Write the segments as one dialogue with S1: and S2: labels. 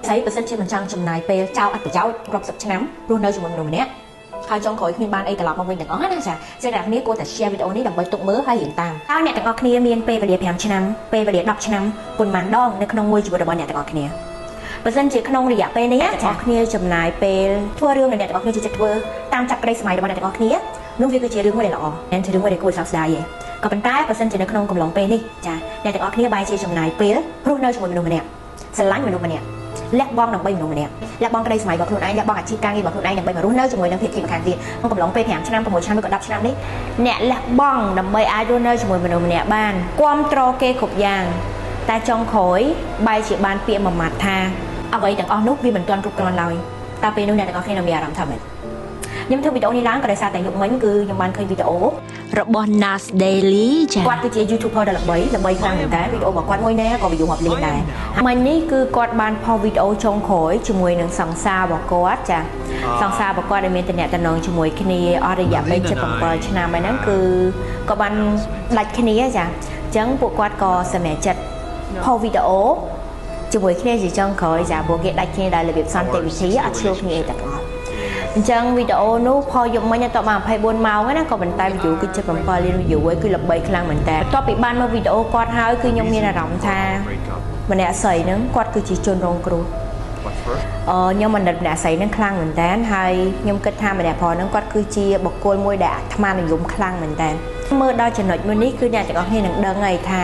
S1: ស្អីបើសិនជាមិនចង់ចំណាយពេលចោលអត្ថប្រយោជន៍រាប់សិបឆ្នាំរស់នៅជាមួយមនុស្សម្នាក់ហើយចុងក្រោយគ្មានបានអីត្រឡប់មកវិញទាំងអស់ណាចាចឹងអ្នកគ្នាគួរតែ share វីដេអូនេះដើម្បីទុកមើលហើយរៀនតាមតើអ្នកទាំងអស់គ្នាមានពេលវេលា5ឆ្នាំពេលវេលា10ឆ្នាំប៉ុន្មានដងនៅក្នុងមួយជីវិតរបស់អ្នកទាំងអស់គ្នាបើសិនជាក្នុងរយៈពេលនេះអ្នកទាំងអស់គ្នាចំណាយពេលធ្វើរឿងដែលអ្នកទាំងអស់គ្នាជិះធ្វើតាមចាប់ក្តីសម័យរបស់អ្នកទាំងអស់គ្នានោះវាគឺជារឿងមួយដែលល្អមិនជារឿងមួយដែលគួរសោកស្ដាយទេក៏ប៉ុន្តែបើសិនជានៅក្នុងកំឡុងពេលនេះចាអ្នកទាំងអស់គ្នាបែរជាចំណាយពេលរស់នៅជាមួយមនុស្សម្នាក់ស្រឡាញ់មនុស្សម្នាក់លះបង់ដើម្បីមនុស្សម្នាក់លះបង់ក្តីសម័យរបស់ខ្លួនឯងលះបង់អាជីពការងាររបស់ខ្លួនឯងដើម្បីមករស់នៅជាមួយនឹងភាគីម្ខាងទៀតក្នុងកំឡុងពេល5ឆ្នាំ6ឆ្នាំឬក៏10ឆ្នាំនេះអ្នកលះបង់ដើម្បីអាចរស់នៅជាមួយមនុស្សម្នាក់បានគ្រប់គ្រងគេគ្រប់យ៉ាងតែចុងក្រោយបែរជាបានពាក្យមួយម៉ាត់ថាអ្វីទាំងអស់នោះវាមិនទាន់គ្រប់គ្រាន់ឡើយតើពេលនោះអ្នកទាំងអស់គ្នានៅមានអារម្មណ៍ថាម៉េចខ្ញុំធ្វើវីដេអូនេះឡើងក៏ដោយសារតែយប់មិញគឺខ្ញុំបានឃើញវីដេអូរបស់ Nas Daily ចាគាត់គឺជា YouTuber ដែលល្បីខ្លាំងមែនតើវីដេអូរបស់គាត់មួយណាក៏ view រាប់លានដែរមិញនេះគឺគាត់បានផុសវីដេអូចុងក្រោយជាមួយនឹងសង្សាររបស់គាត់ចាសង្សាររបស់គាត់ដែលមានតំណែងជាមួយគ្នាអស់រយៈពេល7ឆ្នាំហើយហ្នឹងគឺក៏បានដាច់គ្នាចាអញ្ចឹងពួកគាត់ក៏សម្រេចចិត្តផុសវីដេអូជាមួយគ្នាជាចុងក្រោយចាពួកគេដាច់គ្នាដោយរបៀបសន្តិវិធីអត់ឆ្លោះគ្នាអីទាំងអស់អញ្ចឹងវីដេអូនោះផុសយប់មិញតបាន24ម៉ោងណាក៏ប៉ុន្តែ view គឺ7លាន view ឯងគឺល្បីខ្លាំងមែនតើបន្ទាប់ពីបានមើលវីដេអូគាត់ហើយគឺខ្ញុំមានអារម្មណ៍ថាម្នាក់ស្រីហ្នឹងគាត់គឺជាជនរងគ្រោះខ្ញុំមិនដឹងម្នាក់ស្រីហ្នឹងខ្លាំងមែនតើហើយខ្ញុំគិតថាម្នាក់ប្រុសហ្នឹងគាត់គឺជាបុគ្គលមួយដែលអាត្មានិយមខ្លាំងមែនតើមើលដល់ចំណុចមួយនេះគឺអ្នកទាំងអស់គ្នានឹងដឹងហើយថា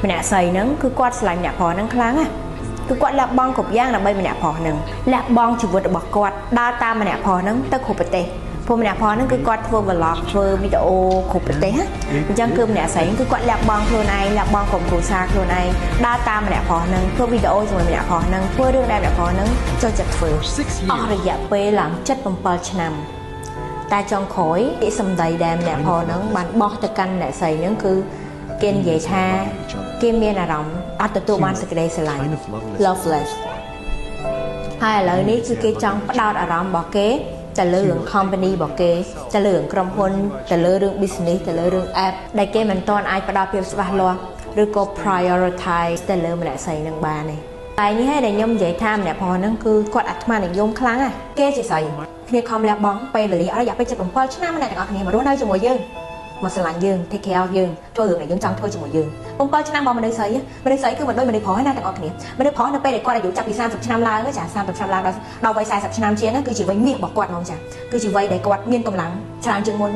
S1: ម្នាក់ស្រីហ្នឹងគឺគាត់ឆ្លាញ់ម្នាក់ប្រុសហ្នឹងខ្លាំងណាគឺគាត់លះបង់គ្រប់យ៉ាងដើម្បីម្នាក់ប្រុសហ្នឹងលះបង់ជីវិតរបស់គាត់ដើរតាមម្នាក់ប្រុសហ្នឹងទៅគ្រប់ប្រទេសព្រោះម្នាក់ប្រុសហ្នឹងគឺគាត់ធ្វើ vlog ធ្វើវីដេអូគ្រប់ប្រទេសអញ្ចឹងគឺម្នាក់ស្រីគឺគាត់លះបង់ខ្លួនឯងលះបង់ក្រុមគ្រួសារខ្លួនឯងដើរតាមម្នាក់ប្រុសហ្នឹងធ្វើវីដេអូជាមួយម្នាក់ប្រុសហ្នឹងធ្វើរឿងដែលម្នាក់ប្រុសហ្នឹងចូលចិត្តធ្វើអស់រយៈពេលឡើង7ឆ្នាំតែចុងក្រោយពាក្យសម្ដីដែលម្នាក់ប្រុសហ្នឹងបានបោះទៅកាន់ម្នាក់ស្រីហ្នឹងគឺគេនិយាយថាគេមានអារម្មណ៍អត់ទទួលបានសេចក្តីស្រឡាញ់ loveless ហើយឥឡូវនេះគឺគេចង់ផ្ដោតអារម្មណ៍របស់គេទៅលើរឿង company របស់គេទៅលើរឿងក្រុមហ៊ុនទៅលើរឿង business ទៅលើរឿង app ដែលគេមិនទាន់អាចផ្ដោតភាពច្បាស់លាស់ឬក៏ prioritize ទៅលើម្នាក់ស្រីនឹងបានទេតែនេះហើយដែលខ្ញុំនិយាយថាម្នាក់ប្រុសហ្នឹងគឺគាត់អាត្មានិយមខ្លាំងណាស់គេជាស្រីគ្នាខំលះបង់ពេលវេលាអស់រយៈពេល7ឆ្នាំម្នាក់ទាំងអស់គ្នាមករស់នៅជាមួយយើងមកស្រឡាញ់យើង take care យើងធ្វើរឿងដែលយើងចង់ធ្វើជាមួយយើង7ឆ្នាំរបស់មនុស្សស្រីគឺមិនដូចមនុស្សប្រុសណាទាំងអស់គ្នាមនុស្សប្រុសនៅពេលដែលគាត់អាយុចាប់ពី30ឆ្នាំឡើងចា30ឆ្នាំឡើងដល់វ័យ40ឆ្នាំជាងហ្នឹងគឺជាវ័យមាសរបស់គាត់ហ្មងចាគឺជាវ័យដែលគាត់មានកម្លាំងច្រើនជាងមុន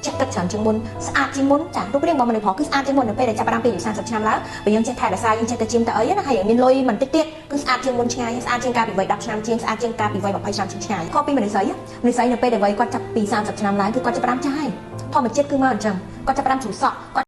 S1: ចិត្តទឹកច្រើនជាងមុនស្អាតជាងមុនចារូបរាងរបស់មនុស្សប្រុសគឺស្អាតជាងមុននៅពេលដែលចាប់ផ្ដើមពីអាយុ30ឆ្នាំឡើងបើយើងចេះថែរក្សាយើងចេះតែជិមទៅអីណាហើយយើងមានលុយមិនតិចទៀតគឺស្អាតជាងមុនឆ្ងាយស្អាតជាងកាលពីវ័យ10ឆ្នាំជាងស្អាតជាងកាលពីវ័យ20ឆ្នាំជាងឆ្ងាយខុសពីមនុស្សស្រីនៅពេលដែលវ័យគាត់ចាប់ពី30ឆ្នាំឡើងគឺគាត់ចាប់ផ្ដើមចាស់ហើយធម្មជាតិគឺមកអញ្ចឹងគាត់ចាប់ផ្ដើមជ្រុះសក់